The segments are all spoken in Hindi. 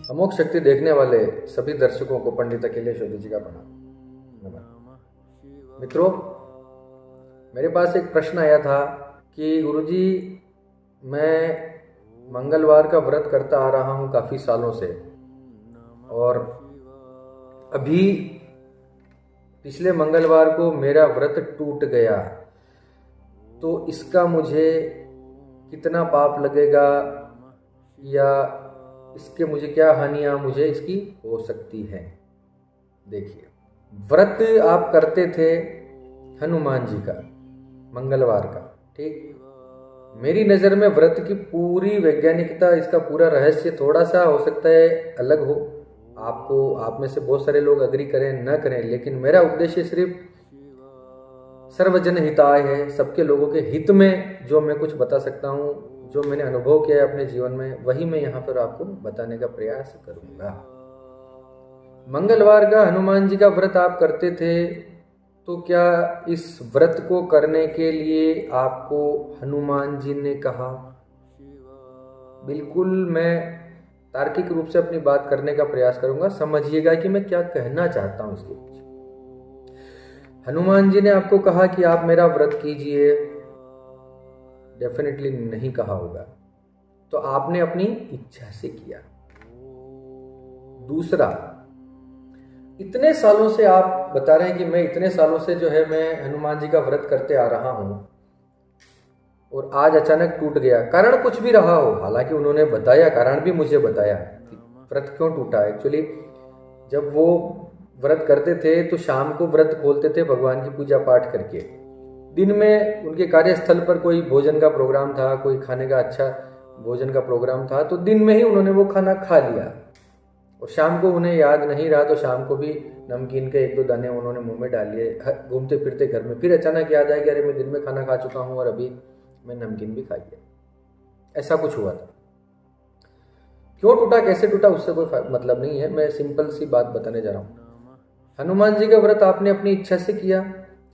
अमोघ शक्ति देखने वाले सभी दर्शकों को पंडित अखिलेश जोशी जी का प्रणाम। मित्रों, मेरे पास एक प्रश्न आया था कि गुरुजी, मैं मंगलवार का व्रत करता आ रहा हूँ काफ़ी सालों से, और अभी पिछले मंगलवार को मेरा व्रत टूट गया, तो इसका मुझे कितना पाप लगेगा या इसके मुझे क्या हानियां मुझे इसकी हो सकती है। देखिए, व्रत आप करते थे हनुमान जी का मंगलवार का, ठीक। मेरी नज़र में व्रत की पूरी वैज्ञानिकता, इसका पूरा रहस्य थोड़ा सा हो सकता है अलग हो, आप में से बहुत सारे लोग अग्री करें न करें, लेकिन मेरा उद्देश्य सिर्फ सर्वजन हिताय है। सबके लोगों के हित में जो मैं कुछ बता सकता हूँ, जो मैंने अनुभव किया है अपने जीवन में, वही मैं यहाँ पर आपको बताने का प्रयास करूँगा। मंगलवार का हनुमान जी का व्रत आप करते थे, तो क्या इस व्रत को करने के लिए आपको हनुमान जी ने कहा? बिल्कुल, मैं तार्किक रूप से अपनी बात करने का प्रयास करूंगा, समझिएगा कि मैं क्या कहना चाहता हूं इसके पीछे। हनुमान जी ने आपको कहा कि आप मेरा व्रत कीजिए? डेफिनेटली नहीं कहा होगा, तो आपने अपनी इच्छा से किया। दूसरा, इतने सालों से आप बता रहे हैं कि मैं इतने सालों से जो है मैं हनुमान जी का व्रत करते आ रहा हूं, और आज अचानक टूट गया, कारण कुछ भी रहा हो, हालांकि उन्होंने बताया, कारण भी मुझे बताया कि व्रत क्यों टूटा। एक्चुअली जब वो व्रत करते थे तो शाम को व्रत खोलते थे भगवान की पूजा पाठ करके। दिन में उनके कार्यस्थल पर कोई भोजन का प्रोग्राम था, कोई खाने का अच्छा भोजन का प्रोग्राम था, तो दिन में ही उन्होंने वो खाना खा लिया, और शाम को उन्हें याद नहीं रहा तो शाम को भी नमकीन के 1-2 दाने उन्होंने मुंह में डाल लिए। घूमते फिरते घर में फिर अचानक याद आया कि अरे मैं दिन में खाना खा चुका हूँ और अभी मैं नमकीन भी खा लिया। ऐसा कुछ हुआ था। क्यों टूटा, कैसे टूटा, उससे कोई मतलब नहीं है, मैं सिंपल सी बात बताने जा रहा हूँ। हनुमान जी का व्रत आपने अपनी इच्छा से किया,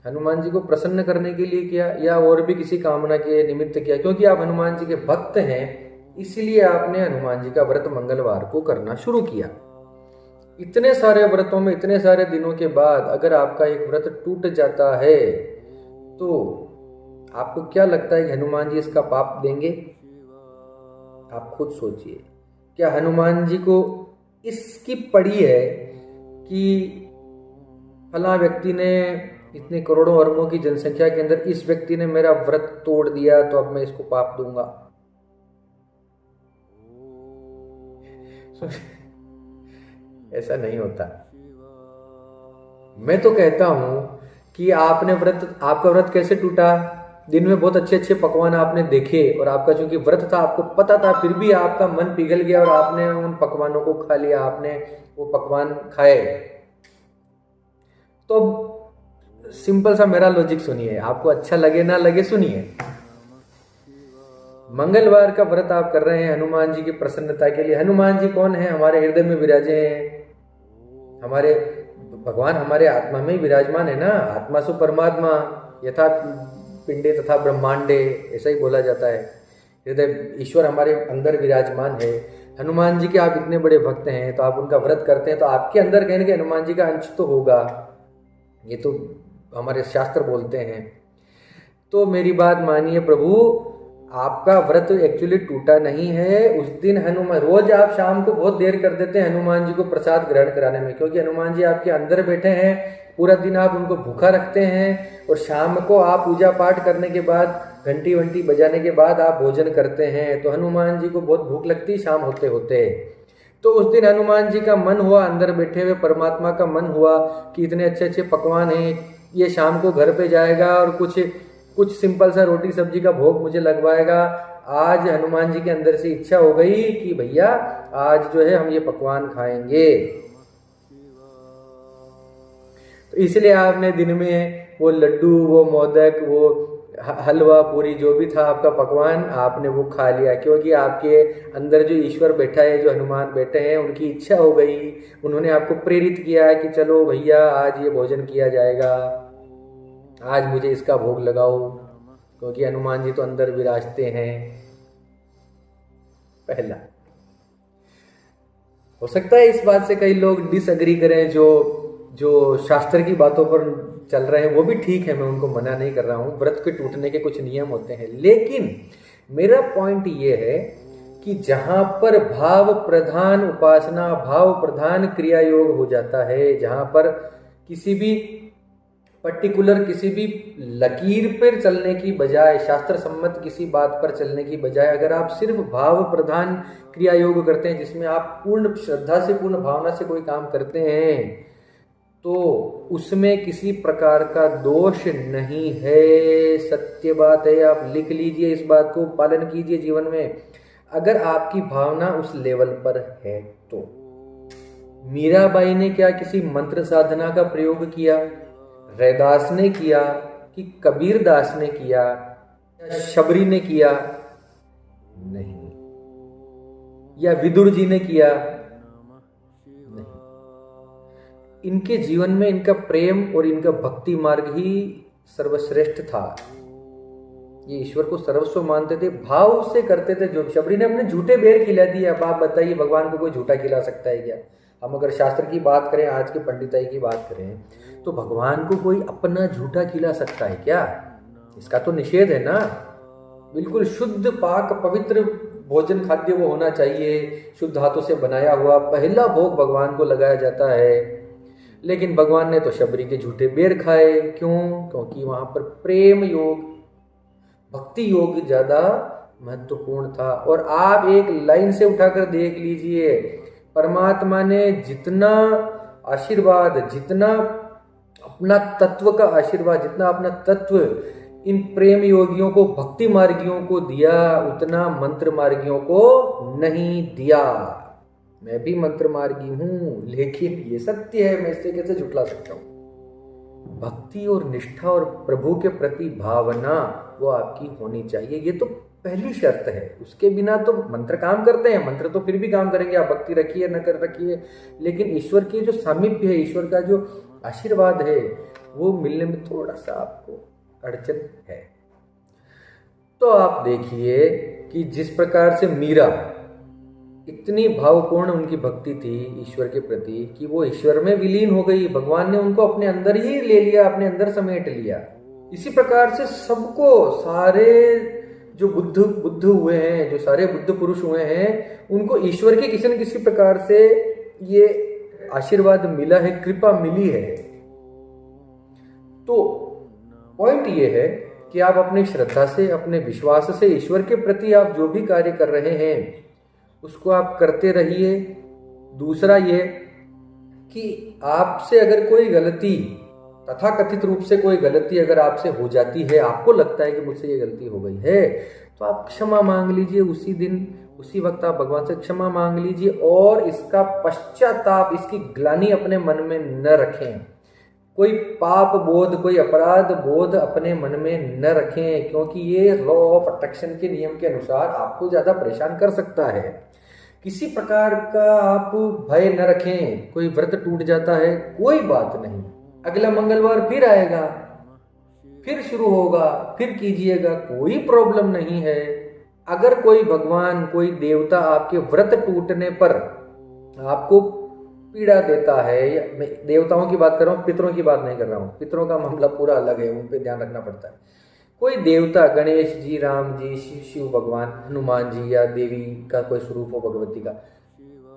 हनुमान जी को प्रसन्न करने के लिए किया, या और भी किसी कामना के निमित्त किया? क्योंकि आप हनुमान जी के भक्त हैं, इसलिए आपने हनुमान जी का व्रत मंगलवार को करना शुरू किया। इतने सारे व्रतों में, इतने सारे दिनों के बाद अगर आपका एक व्रत टूट जाता है, तो आपको क्या लगता है कि हनुमान जी इसका पाप देंगे? आप खुद सोचिए, क्या हनुमान जी को इसकी पड़ी है कि फला व्यक्ति ने, इतने करोड़ों अरबों की जनसंख्या के अंदर इस व्यक्ति ने मेरा व्रत तोड़ दिया, तो अब मैं इसको पाप दूंगा? ऐसा नहीं होता। मैं तो कहता हूं कि आपका व्रत कैसे टूटा? दिन में बहुत अच्छे अच्छे पकवान आपने देखे, और आपका चूंकि व्रत था, आपको पता था, फिर भी आपका मन पिघल गया और आपने उन पकवानों को खा लिया, आपने वो पकवान खाए। तो सिंपल सा मेरा लॉजिक सुनिए, आपको अच्छा लगे ना लगे, सुनिए। मंगलवार का व्रत आप कर रहे हैं हनुमान जी की प्रसन्नता के लिए। हनुमान जी कौन है? हमारे हृदय में विराजे हैं, हमारे भगवान हमारे आत्मा में ही विराजमान है ना। आत्मा सु परमात्मा, यथा पिंडे तथा ब्रह्मांडे, ऐसा ही बोला जाता है। हृदय ईश्वर हमारे अंदर विराजमान है। हनुमान जी के आप इतने बड़े भक्त हैं, तो आप उनका व्रत करते हैं, तो आपके अंदर कहीं ना कहीं हनुमान जी का अंश तो होगा, ये तो हमारे शास्त्र बोलते हैं। तो मेरी बात मानिए प्रभु, आपका व्रत एक्चुअली टूटा नहीं है। उस दिन हनुमान, रोज आप शाम को बहुत देर कर देते हैं हनुमान जी को प्रसाद ग्रहण कराने में, क्योंकि हनुमान जी आपके अंदर बैठे हैं, पूरा दिन आप उनको भूखा रखते हैं, और शाम को आप पूजा पाठ करने के बाद, घंटी वंटी बजाने के बाद आप भोजन करते हैं, तो हनुमान जी को बहुत भूख लगती शाम होते होते। तो उस दिन हनुमान जी का मन हुआ, अंदर बैठे हुए परमात्मा का मन हुआ कि इतने अच्छे अच्छे पकवान हैं, ये शाम को घर पे जाएगा और कुछ सिंपल सा रोटी सब्जी का भोग मुझे लगवाएगा। आज हनुमान जी के अंदर से इच्छा हो गई कि भैया आज जो है हम ये पकवान खाएंगे, तो इसलिए आपने दिन में वो लड्डू, वो मोदक, वो हलवा पूरी, जो भी था आपका पकवान, आपने वो खा लिया, क्योंकि आपके अंदर जो ईश्वर बैठा है, जो हनुमान बैठे हैं, उनकी इच्छा हो गई, उन्होंने आपको प्रेरित किया है कि चलो भैया आज ये भोजन किया जाएगा, आज मुझे इसका भोग लगाओ। क्योंकि हनुमान जी तो अंदर विराजते हैं। पहला, हो सकता है इस बात से कई लोग डिसएग्री करें, जो शास्त्र की बातों पर चल रहे हैं, वो भी ठीक है, मैं उनको मना नहीं कर रहा हूं। व्रत के टूटने के कुछ नियम होते हैं, लेकिन मेरा पॉइंट ये है कि जहां पर भाव प्रधान उपासना, भाव प्रधान क्रिया योग हो जाता है, जहां पर किसी भी पर्टिकुलर, किसी भी लकीर पर चलने की बजाय, शास्त्र सम्मत किसी बात पर चलने की बजाय, अगर आप सिर्फ भाव प्रधान क्रिया योग करते हैं, जिसमें आप पूर्ण श्रद्धा से, पूर्ण भावना से कोई काम करते हैं, तो उसमें किसी प्रकार का दोष नहीं है। सत्य बात है, आप लिख लीजिए, इस बात को पालन कीजिए जीवन में। अगर आपकी भावना उस लेवल पर है तो। मीराबाई ने क्या किसी मंत्र साधना का प्रयोग किया? रैदास ने किया कि कबीर दास ने किया, शबरी ने किया? नहीं। या विदुर जी ने किया? नहीं। इनके जीवन में इनका प्रेम और इनका भक्ति मार्ग ही सर्वश्रेष्ठ था। ये ईश्वर को सर्वस्व मानते थे, भाव से करते थे। जो शबरी ने अपने झूठे बेर खिला दिए। अब आप बताइए, भगवान को कोई झूठा खिला सकता है क्या? हम अगर शास्त्र की बात करें, आज के पंडिताई की बात करें, तो भगवान को कोई अपना झूठा खिला सकता है क्या? इसका तो निषेध है ना। बिल्कुल शुद्ध पाक पवित्र भोजन खाद्य वो होना चाहिए, शुद्ध हाथों से बनाया हुआ पहला भोग भगवान को लगाया जाता है। लेकिन भगवान ने तो शबरी के झूठे बेर खाए। क्यों? क्योंकि वहां पर प्रेम योग, भक्ति योग ज्यादा महत्वपूर्ण था। और आप एक लाइन से उठाकर देख लीजिए, परमात्मा ने जितना आशीर्वाद, जितना अपना तत्व का आशीर्वाद, जितना अपना तत्व इन प्रेम योगियों को, भक्ति मार्गियों को दिया, उतना मंत्र मार्गियों को नहीं दिया। मैं भी मंत्र मार्गी हूं, लेकिन ये सत्य है, मैं इससे कैसे झुठला सकता हूं? भक्ति और निष्ठा और प्रभु के प्रति भावना वो आपकी होनी चाहिए। ये तो पहली शर्त है। उसके बिना तो मंत्र काम करते हैं, मंत्र तो फिर भी काम करेंगे, आप भक्ति रखिए न कर रखिए, लेकिन ईश्वर की जो सामीप्य है, ईश्वर का जो आशीर्वाद है, वो मिलने में थोड़ा सा आपको अड़चन है। तो आप देखिए कि जिस प्रकार से मीरा, इतनी भावपूर्ण उनकी भक्ति थी ईश्वर के प्रति कि वो ईश्वर में विलीन हो गई। भगवान ने उनको अपने अंदर ही ले लिया, अपने अंदर समेट लिया। इसी प्रकार से सबको, सारे जो बुद्ध हुए हैं, जो सारे बुद्ध पुरुष हुए हैं, उनको ईश्वर के किसी न किसी प्रकार से ये आशीर्वाद मिला है, कृपा मिली है। तो पॉइंट ये है कि आप अपनी श्रद्धा से, अपने विश्वास से ईश्वर के प्रति आप जो भी कार्य कर रहे हैं उसको आप करते रहिए। दूसरा ये कि आपसे अगर कोई गलती, तथाकथित रूप से कोई गलती अगर आपसे हो जाती है, आपको लगता है कि मुझसे ये गलती हो गई है, तो आप क्षमा मांग लीजिए। उसी दिन, उसी वक्त आप भगवान से क्षमा मांग लीजिए और इसका पश्चाताप, इसकी ग्लानि अपने मन में न रखें। कोई पाप बोध, कोई अपराध बोध अपने मन में न रखें, क्योंकि ये लॉ ऑफ अट्रैक्शन के नियम के अनुसार आपको ज्यादा परेशान कर सकता है। किसी प्रकार का आप भय न रखें। कोई व्रत टूट जाता है, कोई बात नहीं, अगला मंगलवार फिर आएगा, फिर शुरू होगा, फिर कीजिएगा, कोई प्रॉब्लम नहीं है। अगर कोई भगवान, कोई देवता आपके व्रत टूटने पर आपको पीड़ा देता है, या मैं देवताओं की बात कर रहा हूँ, पितरों की बात नहीं कर रहा हूँ, पितरों का मामला पूरा अलग है, उन पे ध्यान रखना पड़ता है। कोई देवता, गणेश जी, राम जी, शिव भगवान, हनुमान जी या देवी का कोई स्वरूप हो, भगवती का,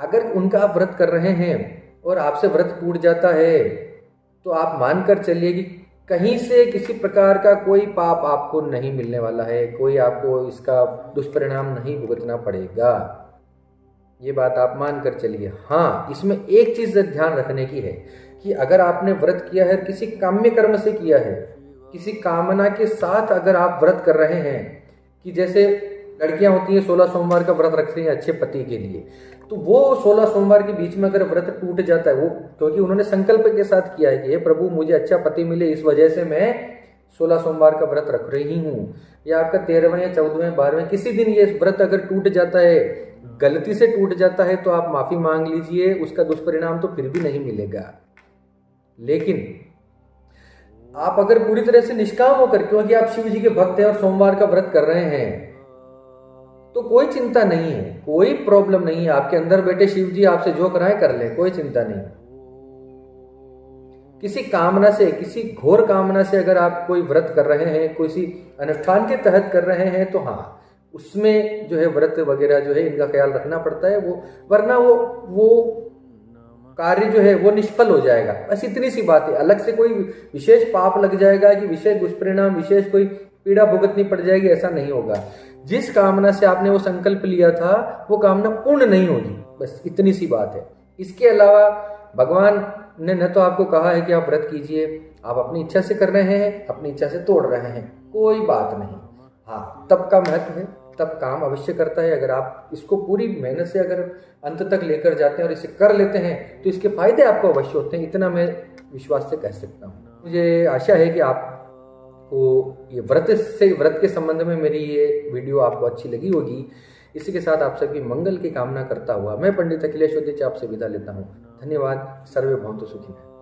अगर उनका आप व्रत कर रहे हैं और आपसे व्रत टूट जाता है, तो आप मानकर चलिए कि कहीं से किसी प्रकार का कोई पाप आपको नहीं मिलने वाला है, कोई आपको इसका दुष्परिणाम नहीं भुगतना पड़ेगा। ये बात आप मान कर चलिए। हाँ, इसमें एक चीज ध्यान रखने की है कि अगर आपने व्रत किया है, किसी काम्य कर्म से किया है, किसी कामना के साथ अगर आप व्रत कर रहे हैं, कि जैसे लड़कियां होती हैं 16 सोमवार का व्रत रखती हैं अच्छे पति के लिए, तो वो 16 सोमवार के बीच में अगर व्रत टूट जाता है, वो क्योंकि उन्होंने संकल्प के साथ किया है कि हे प्रभु मुझे अच्छा पति मिले, इस वजह से मैं 16 सोमवार का व्रत रख रही हूँ, या आपका 13वें या 14वें 12वें किसी दिन ये व्रत अगर टूट जाता है, गलती से टूट जाता है, तो आप माफी मांग लीजिए, उसका दुष्परिणाम तो फिर भी नहीं मिलेगा। लेकिन आप अगर पूरी तरह से निष्काम होकर, क्योंकि आप शिव जी के भक्त हैं और सोमवार का व्रत कर रहे हैं, तो कोई चिंता नहीं है, कोई प्रॉब्लम नहीं है। आपके अंदर बैठे शिव जी आपसे जो कराएं कर ले, कोई चिंता नहीं। किसी कामना से, किसी घोर कामना से अगर आप कोई व्रत कर रहे हैं, किसी अनुष्ठान के तहत कर रहे हैं, तो हाँ, उसमें जो है व्रत वगैरह जो है इनका ख्याल रखना पड़ता है, वरना वो कार्य जो है वो निष्फल हो जाएगा। बस इतनी सी बात है। अलग से कोई विशेष पाप लग जाएगा कि विशेष दुष्परिणाम, विशेष कोई पीड़ा भुगतनी पड़ जाएगी, ऐसा नहीं होगा। जिस कामना से आपने वो संकल्प लिया था वो कामना पूर्ण नहीं होगी, बस इतनी सी बात है। इसके अलावा भगवान ने न तो आपको कहा है कि आप व्रत कीजिए, आप अपनी इच्छा से कर रहे हैं, अपनी इच्छा से तोड़ रहे हैं, कोई बात नहीं। हाँ, तब का महत्व है, तब काम अवश्य करता है। अगर आप इसको पूरी मेहनत से अगर अंत तक लेकर जाते हैं और इसे कर लेते हैं तो इसके फायदे आपको अवश्य होते हैं, इतना मैं विश्वास से कह सकता हूँ। मुझे आशा है कि आपको ये व्रत के संबंध में मेरी ये वीडियो आपको अच्छी लगी होगी। इसी के साथ आप सबकी मंगल की कामना करता हुआ मैं पंडित अखिलेश उदिच आपसे विदा लेता हूँ। धन्यवाद। सर्वे भवन्तु सुखिनः।